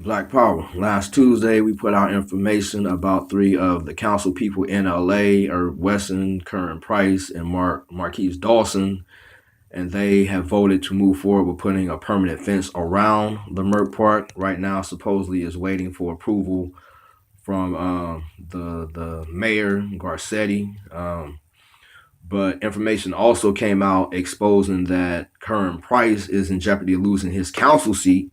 Black Power. Last Tuesday, we put out information about three of the council people in LA, Wesson, Curran Price, and Marquise Dawson, and they have voted to move forward with putting a permanent fence around the Merck Park. Right now, supposedly is waiting for approval from the mayor Garcetti. But information also came out exposing that Curran Price is in jeopardy of losing his council seat,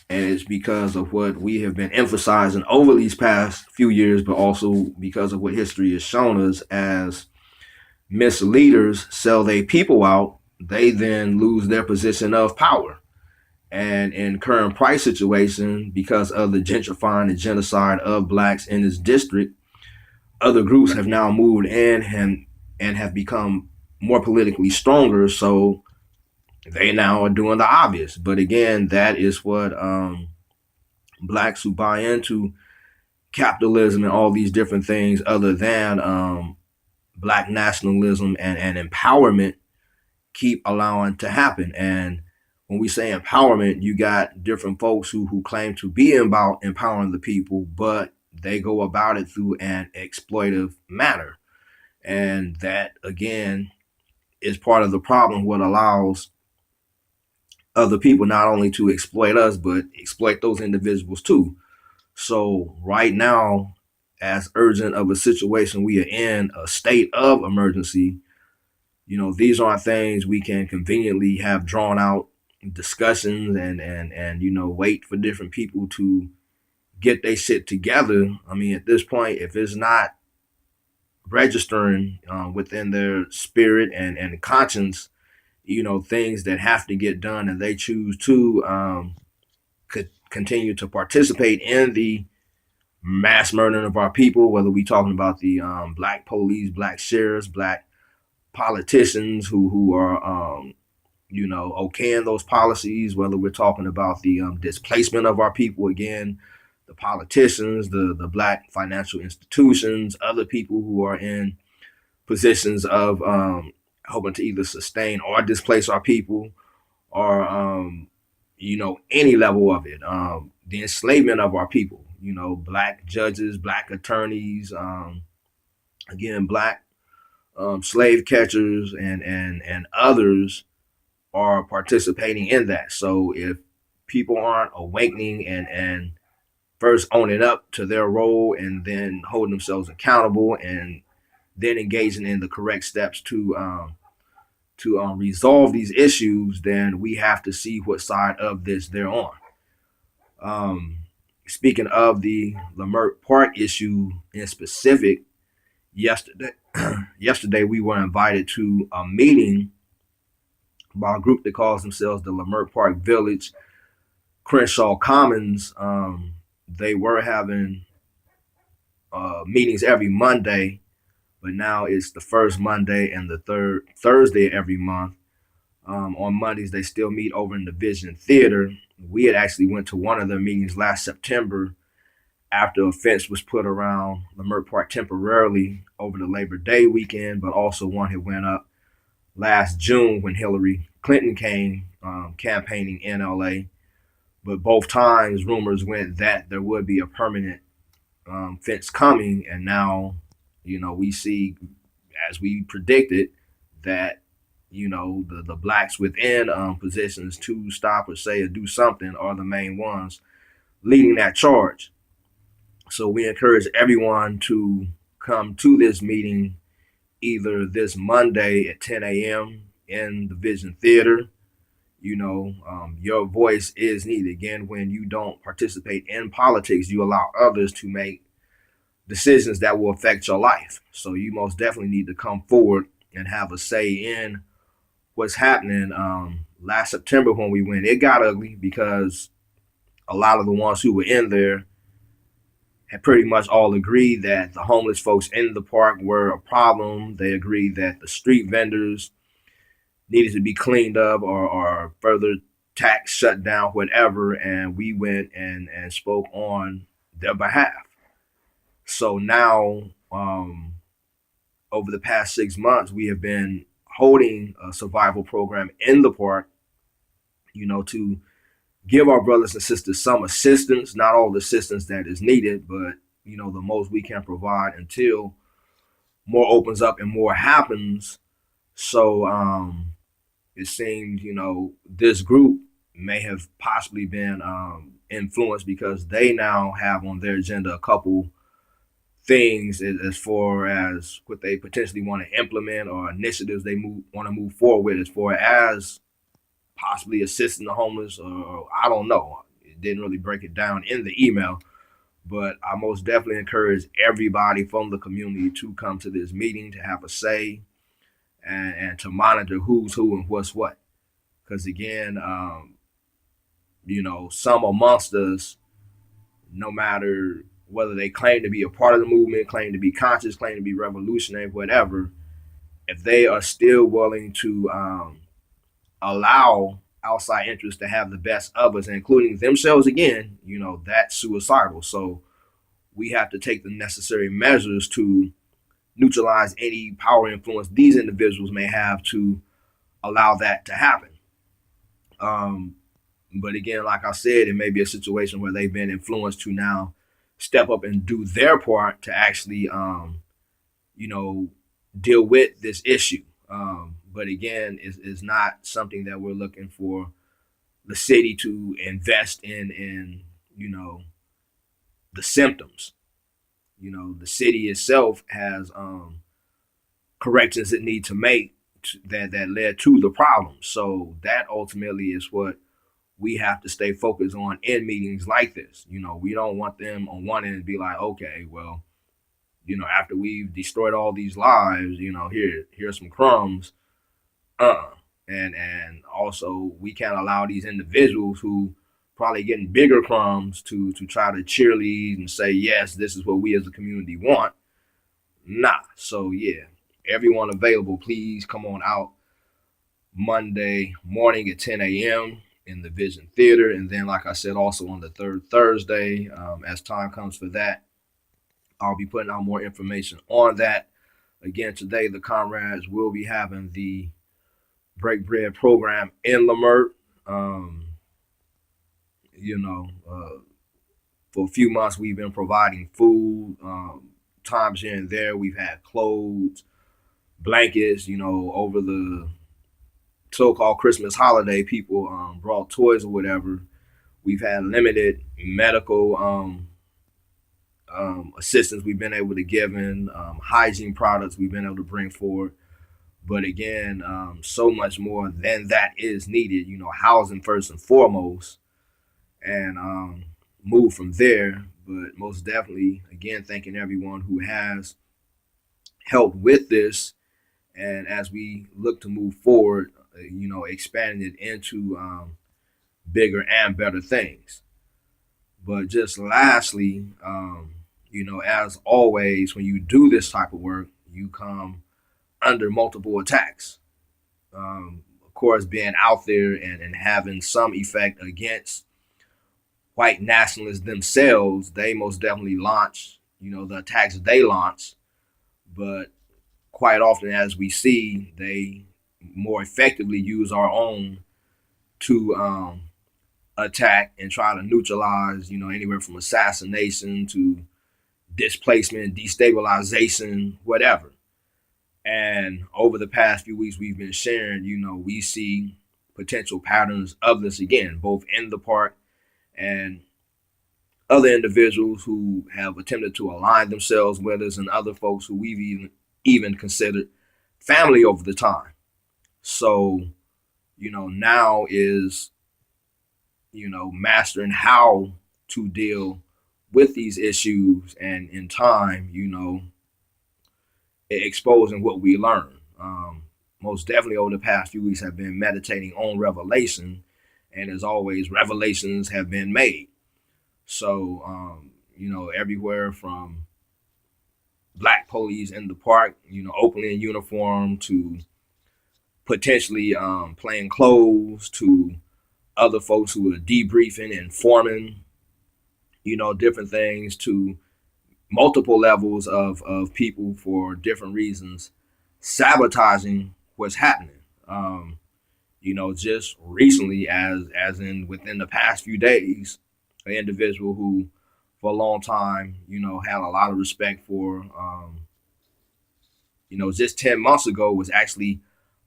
and it's because of what we have been emphasizing over these past few years, but also because of what history has shown us. As misleaders sell their people out, they then lose their position of power. And in current price situation, because of the gentrifying and genocide of blacks in this district, other groups have now moved in and have become more politically stronger. So they now are doing the obvious. But again, that is what blacks who buy into capitalism and all these different things other than black nationalism and empowerment keep allowing to happen. And when we say empowerment, you got different folks who claim to be about empowering the people, but they go about it through an exploitive manner. And that, again, is part of the problem, what allows other people not only to exploit us, but exploit those individuals too. So right now, as urgent of a situation we are in, a state of emergency, these aren't things we can conveniently have drawn out discussions and wait for different people to get their shit together. I mean, at this point, if it's not registering within their spirit and conscience, things that have to get done, and they choose to could continue to participate in the mass murdering of our people, whether we talking about the black police, black sheriffs, black politicians who are okaying those policies, whether we're talking about the displacement of our people, again, the politicians, the black financial institutions, other people who are in positions of hoping to either sustain or displace our people, or any level of it. The enslavement of our people, black judges, black attorneys, again, black slave catchers, and others are participating in that. So if people aren't awakening and first owning up to their role and then holding themselves accountable and then engaging in the correct steps to resolve these issues, then we have to see what side of this they're on. Um, Speaking of the Leimert Park issue in specific, yesterday yesterday we were invited to a meeting by a group that calls themselves the Leimert Park Village CRENSHAW Commons. They were having meetings every Monday, but now it's the first Monday and the third Thursday every month. On Mondays, they still meet over in the Vision Theater. We had actually went to one of their meetings last September after a fence was put around Leimert Park temporarily over the Labor Day weekend, but also one had went up last June when Hillary Clinton came campaigning in LA. But both times, rumors went that there would be a permanent fence coming, and now, we see, as we predicted, that the blacks within positions to stop or say or do something are the main ones leading that charge. So we encourage everyone to come to this meeting either this Monday at 10 a.m. in the Vision Theater. Your voice is needed. Again, when you don't participate in politics, you allow others to make decisions that will affect your life. So you most definitely need to come forward and have a say in what's happening. Last September when we went, it got ugly because a lot of the ones who were in there had pretty much all agreed that the homeless folks in the park were a problem. They agreed that the street vendors needed to be cleaned up or further tax shut down, whatever. And we went and spoke on their behalf. So now, over the past 6 months, we have been holding a survival program in the park, to give our brothers and sisters some assistance, not all the assistance that is needed, but the most we can provide until more opens up and more happens. So it seems, this group may have possibly been influenced because they now have on their agenda a couple things as far as what they potentially want to implement or initiatives they want to move forward with as far as possibly assisting the homeless, or I don't know. It didn't really break it down in the email, but I most definitely encourage everybody from the community to come to this meeting to have a say and to monitor who's who and what's what. Because again, some amongst us, no matter whether they claim to be a part of the movement, claim to be conscious, claim to be revolutionary, whatever, if they are still willing to allow outside interests to have the best of us, including themselves again, that's suicidal. So we have to take the necessary measures to neutralize any power influence these individuals may have to allow that to happen. But again, like I said, it may be a situation where they've been influenced to now step up and do their part to actually, deal with this issue. But again, it's not something that we're looking for the city to invest in the symptoms. The city itself has corrections it need to make that led to the problem. So that ultimately is what we have to stay focused on in meetings like this. We don't want them on one end to be like, okay, well, after we've destroyed all these lives, here's some crumbs. And also we can't allow these individuals who probably getting bigger crumbs to try to cheerlead and say, yes, this is what we as a community want. Nah. So yeah, everyone available, please come on out Monday morning at 10 a.m. in the Vision Theater. And then, like I said, also on the third Thursday, as time comes for that, I'll be putting out more information on that. Again, today the comrades will be having the Break Bread program in Leimert. For a few months we've been providing food. Times here and there we've had clothes, blankets. Over the so-called Christmas holiday, people brought toys or whatever. We've had limited medical assistance we've been able to give in, hygiene products we've been able to bring forward. But again, so much more than that is needed. Housing first and foremost, and move from there. But most definitely, again, thanking everyone who has helped with this. And as we look to move forward, expanding it into bigger and better things. But just lastly, as always, when you do this type of work, you come under multiple attacks. Of course, being out there and having some effect against white nationalists themselves, they most definitely launch, the attacks they launch. But quite often, as we see, they more effectively use our own to attack and try to neutralize, anywhere from assassination to displacement, destabilization, whatever. And over the past few weeks, we've been sharing, we see potential patterns of this again, both in the park and other individuals who have attempted to align themselves with us and other folks who we've even considered family over the time. So, now is, mastering how to deal with these issues and in time, exposing what we learn. Most definitely over the past few weeks have been meditating on revelation. And as always, revelations have been made. So, everywhere from black police in the park, openly in uniform, to potentially plain clothes, to other folks who are debriefing, informing, different things, to multiple levels of people for different reasons sabotaging what's happening. just recently, as in within the past few days, an individual who for a long time, had a lot of respect for, just 10 months ago was actually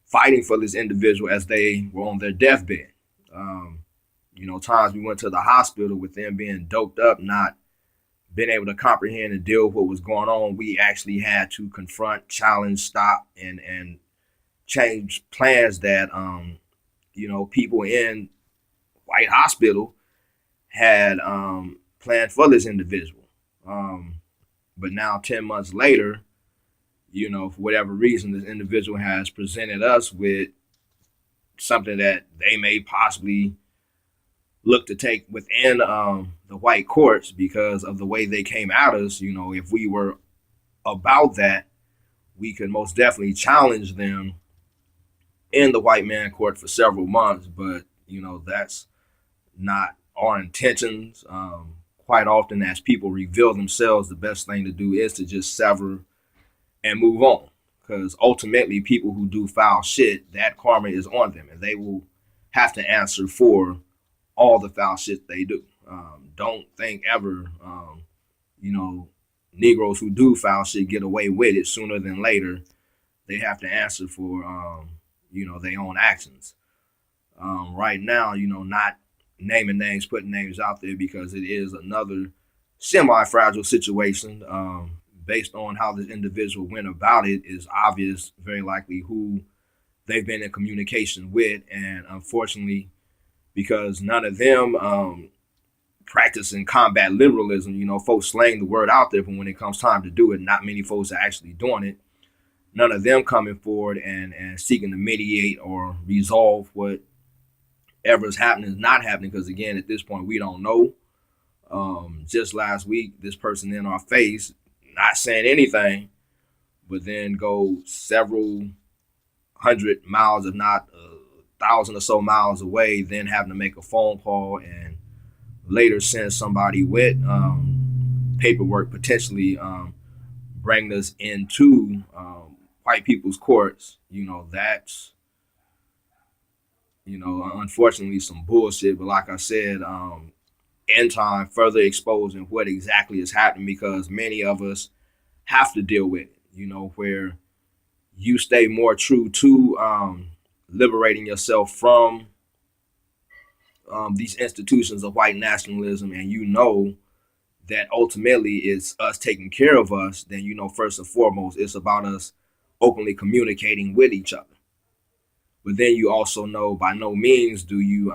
fighting for this individual as they were on their deathbed. Um, times we went to the hospital with them being doped up, not being able to comprehend and deal with what was going on. We actually had to confront, challenge, stop, and change plans that, people in White Hospital had planned for this individual. But now, 10 months later, for whatever reason, this individual has presented us with something that they may possibly look to take within the white courts because of the way they came at us. If we were about that, we could most definitely challenge them in the white man court for several months. But, that's not our intentions. Quite often, as people reveal themselves, the best thing to do is to just sever and move on. Because ultimately, people who do foul shit, that karma is on them, and they will have to answer for all the foul shit they do. Don't think ever, Negroes who do foul shit get away with it. Sooner than later, they have to answer for, their own actions. Right now, not naming names, putting names out there because it is another semi-fragile situation. Based on how this individual went about it, is obvious, very likely who they've been in communication with, and unfortunately, because none of them practicing combat liberalism, folks slaying the word out there, but when it comes time to do it, not many folks are actually doing it. None of them coming forward and seeking to mediate or resolve whatever is happening is not happening, because again, at this point, we don't know. Just last week, this person in our face, not saying anything, but then go several hundred miles, if not 1,000 or so miles away, then having to make a phone call and later send somebody with paperwork, potentially bring us into white people's courts. That's, unfortunately some bullshit. But like I said, in time, further exposing what exactly is happening, because many of us have to deal with it, where you stay more true to liberating yourself from these institutions of white nationalism, and that ultimately it's us taking care of us, then first and foremost it's about us openly communicating with each other. But then you also know by no means do you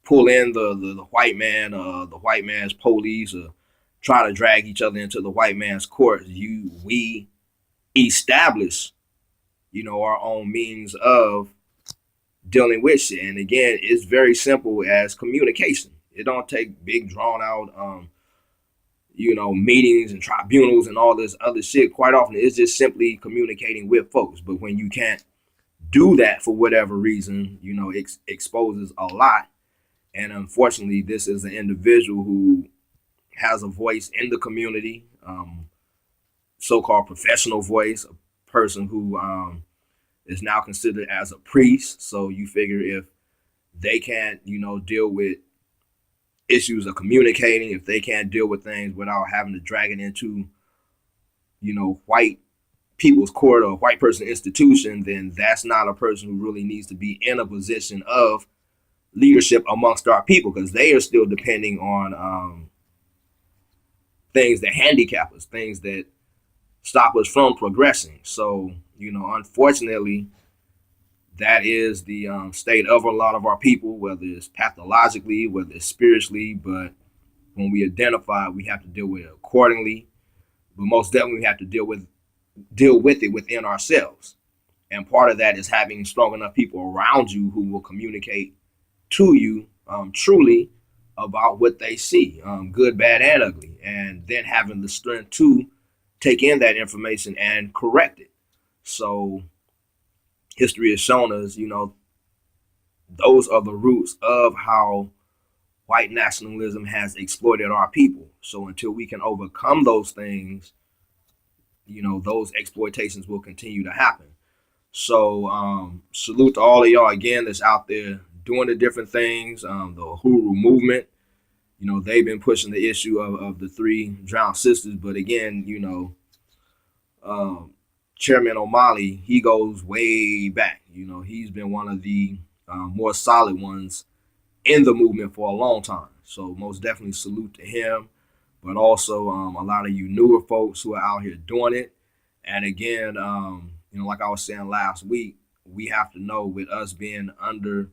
pull in the white man, the white man's police, or try to drag each other into the white man's court. We establish, our own means of dealing with shit. And again, it's very simple as communication. It don't take big drawn out, meetings and tribunals and all this other shit. Quite often, it's just simply communicating with folks. But when you can't do that for whatever reason, it exposes a lot. And unfortunately, this is an individual who has a voice in the community, so-called professional voice, a person who is now considered as a priest. So you figure if they can't, deal with issues of communicating, if they can't deal with things without having to drag it into, white people's court or white person institution, then that's not a person who really needs to be in a position of leadership amongst our people, because they are still depending on things that handicap us, things that stop us from progressing. So, unfortunately, that is the state of a lot of our people, whether it's pathologically, whether it's spiritually. But when we identify, we have to deal with it accordingly. But most definitely, we have to deal with it within ourselves. And part of that is having strong enough people around you who will communicate to you truly about what they see, good, bad, and ugly, and then having the strength to take in that information and correct it. So history has shown us, those are the roots of how white nationalism has exploited our people. So until we can overcome those things, those exploitations will continue to happen. So salute to all of y'all again that's out there doing the different things. The Uhuru movement, you know, they've been pushing the issue of the three drowned sisters. But again, you know, um, Chairman O'Malley, he goes way back. You know, he's been one of the more solid ones in the movement for a long time. So most definitely salute to him, but also a lot of you newer folks who are out here doing it. And again, you know, like I was saying last week, we have to know with us being under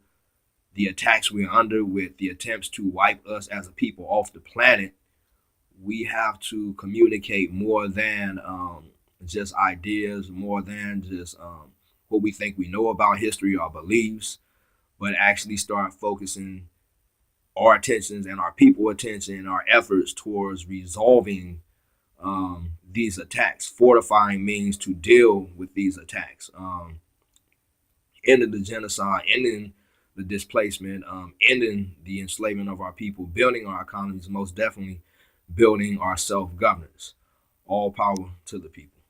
the attacks we're under, with the attempts to wipe us as a people off the planet, we have to communicate more than just ideas, more than just what we think we know about history or beliefs, but actually start focusing our attentions and our people attention and our efforts towards resolving these attacks, fortifying means to deal with these attacks, ending the genocide, ending the displacement, ending the enslavement of our people, building our economies, most definitely building our self-governance. All power to the people.